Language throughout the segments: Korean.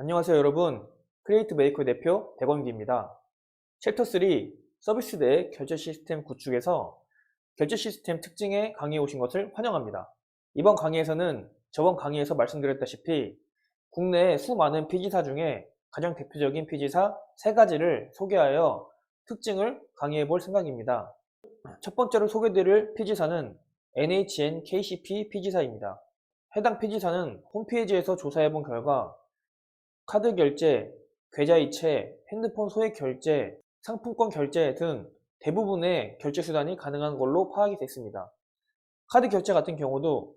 안녕하세요 여러분. 크리에이트 메이커 대표 백원기입니다. 챕터 3 서비스 내 결제 시스템 구축에서 결제 시스템 특징에 강의에 오신 것을 환영합니다. 이번 강의에서는 저번 강의에서 말씀드렸다시피 국내의 수많은 피지사 중에 가장 대표적인 피지사 3가지를 소개하여 특징을 강의해 볼 생각입니다. 첫 번째로 소개드릴 피지사는 NHN KCP 피지사입니다. 해당 피지사는 홈페이지에서 조사해 본 결과 카드 결제, 계좌이체, 핸드폰 소액 결제, 상품권 결제 등 대부분의 결제 수단이 가능한 걸로 파악이 됐습니다. 카드 결제 같은 경우도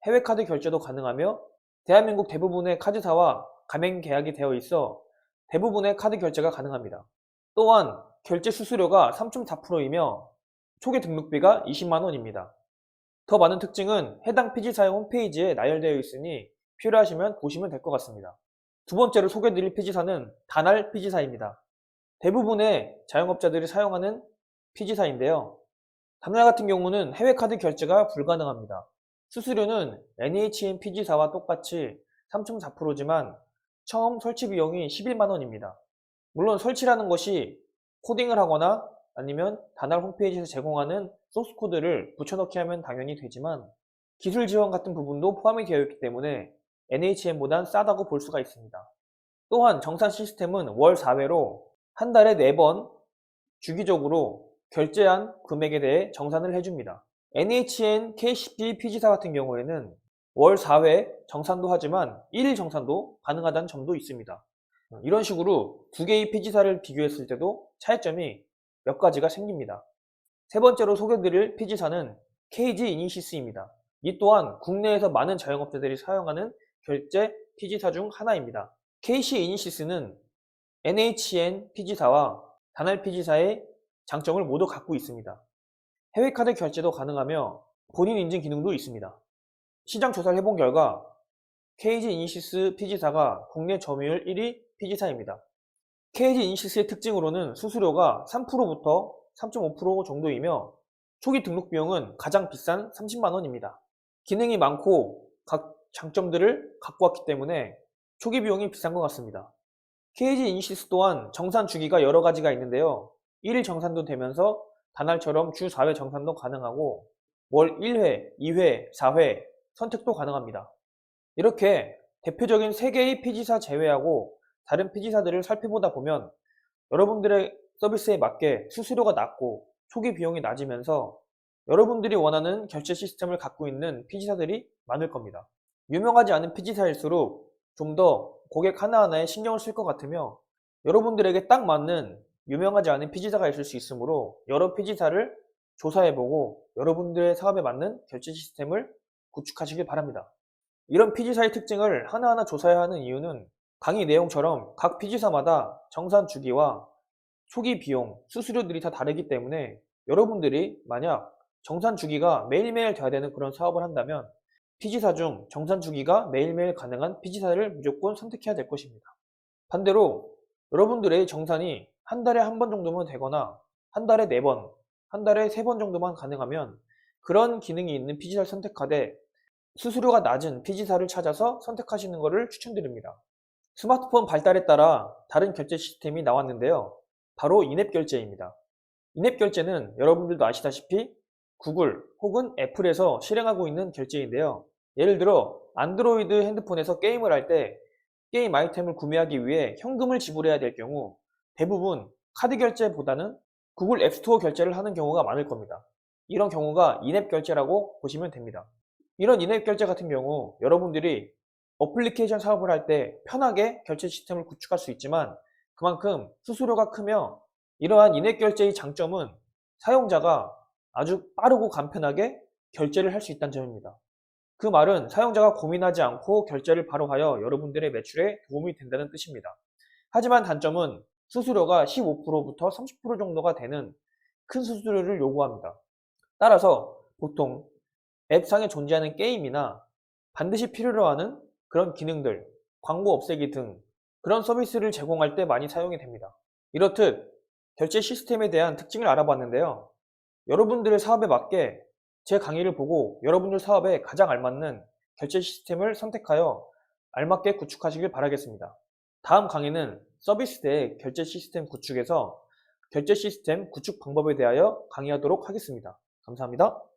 해외 카드 결제도 가능하며 대한민국 대부분의 카드사와 가맹 계약이 되어 있어 대부분의 카드 결제가 가능합니다. 또한 결제 수수료가 3.4%이며 초기 등록비가 20만 원입니다. 더 많은 특징은 해당 피지사의 홈페이지에 나열되어 있으니 필요하시면 보시면 될 것 같습니다. 두 번째로 소개드릴 피지사는 단알 피지사입니다. 대부분의 자영업자들이 사용하는 피지사인데요. 단알 같은 경우는 해외 카드 결제가 불가능합니다. 수수료는 NHN 피지사와 똑같이 3.4%지만 처음 설치 비용이 11만 원입니다. 물론 설치라는 것이 코딩을 하거나 아니면 단알 홈페이지에서 제공하는 소스 코드를 붙여넣기 하면 당연히 되지만 기술 지원 같은 부분도 포함이 되어 있기 때문에 NHN보단 싸다고 볼 수가 있습니다. 또한 정산 시스템은 월 4회로 한 달에 4번 주기적으로 결제한 금액에 대해 정산을 해줍니다. NHN KCP 피지사 같은 경우에는 월 4회 정산도 하지만 1일 정산도 가능하다는 점도 있습니다. 이런 식으로 두 개의 피지사를 비교했을 때도 차이점이 몇 가지가 생깁니다. 세 번째로 소개드릴 피지사는 KG 이니시스입니다. 이 또한 국내에서 많은 자영업자들이 사용하는 결제 피지사 중 하나입니다. KC 이니시스는 NHN 피지사와 단알 피지사의 장점을 모두 갖고 있습니다. 해외 카드 결제도 가능하며 본인 인증 기능도 있습니다. 시장 조사를 해본 결과 KG 이니시스 피지사가 국내 점유율 1위 피지사입니다. KG 이니시스의 특징으로는 수수료가 3%부터 3.5% 정도이며 초기 등록 비용은 가장 비싼 30만 원입니다. 기능이 많고 각 장점들을 갖고 왔기 때문에 초기 비용이 비싼 것 같습니다. KG 이니시스 또한 정산 주기가 여러 가지가 있는데요. 1일 정산도 되면서 단알처럼 주 4회 정산도 가능하고 월 1회, 2회, 4회 선택도 가능합니다. 이렇게 대표적인 3개의 피지사 제외하고 다른 피지사들을 살펴보다 보면 여러분들의 서비스에 맞게 수수료가 낮고 초기 비용이 낮으면서 여러분들이 원하는 결제 시스템을 갖고 있는 피지사들이 많을 겁니다. 유명하지 않은 피지사일수록 좀 더 고객 하나하나에 신경을 쓸 것 같으며 여러분들에게 딱 맞는 유명하지 않은 피지사가 있을 수 있으므로 여러 피지사를 조사해보고 여러분들의 사업에 맞는 결제 시스템을 구축하시길 바랍니다. 이런 피지사의 특징을 하나하나 조사해야 하는 이유는 강의 내용처럼 각 피지사마다 정산 주기와 초기 비용, 수수료들이 다 다르기 때문에 여러분들이 만약 정산 주기가 매일매일 돼야 되는 그런 사업을 한다면 피지사 중 정산 주기가 매일매일 가능한 피지사를 무조건 선택해야 될 것입니다. 반대로 여러분들의 정산이 한 달에 한 번 정도만 되거나 한 달에 4번, 한 달에 3번 정도만 가능하면 그런 기능이 있는 피지사를 선택하되 수수료가 낮은 피지사를 찾아서 선택하시는 것을 추천드립니다. 스마트폰 발달에 따라 다른 결제 시스템이 나왔는데요. 바로 인앱 결제입니다. 인앱 결제는 여러분들도 아시다시피 구글 혹은 애플에서 실행하고 있는 결제인데요. 예를 들어 안드로이드 핸드폰에서 게임을 할 때 게임 아이템을 구매하기 위해 현금을 지불해야 될 경우 대부분 카드 결제보다는 구글 앱스토어 결제를 하는 경우가 많을 겁니다. 이런 경우가 인앱 결제라고 보시면 됩니다. 이런 인앱 결제 같은 경우 여러분들이 어플리케이션 사업을 할 때 편하게 결제 시스템을 구축할 수 있지만 그만큼 수수료가 크며 이러한 인앱 결제의 장점은 사용자가 아주 빠르고 간편하게 결제를 할 수 있다는 점입니다. 그 말은 사용자가 고민하지 않고 결제를 바로 하여 여러분들의 매출에 도움이 된다는 뜻입니다. 하지만 단점은 수수료가 15%부터 30% 정도가 되는 큰 수수료를 요구합니다. 따라서 보통 앱상에 존재하는 게임이나 반드시 필요로 하는 그런 기능들, 광고 없애기 등 그런 서비스를 제공할 때 많이 사용이 됩니다. 이렇듯 결제 시스템에 대한 특징을 알아봤는데요. 여러분들의 사업에 맞게 제 강의를 보고 여러분들 사업에 가장 알맞는 결제 시스템을 선택하여 알맞게 구축하시길 바라겠습니다. 다음 강의는 서비스 내 결제 시스템 구축에서 결제 시스템 구축 방법에 대하여 강의하도록 하겠습니다. 감사합니다.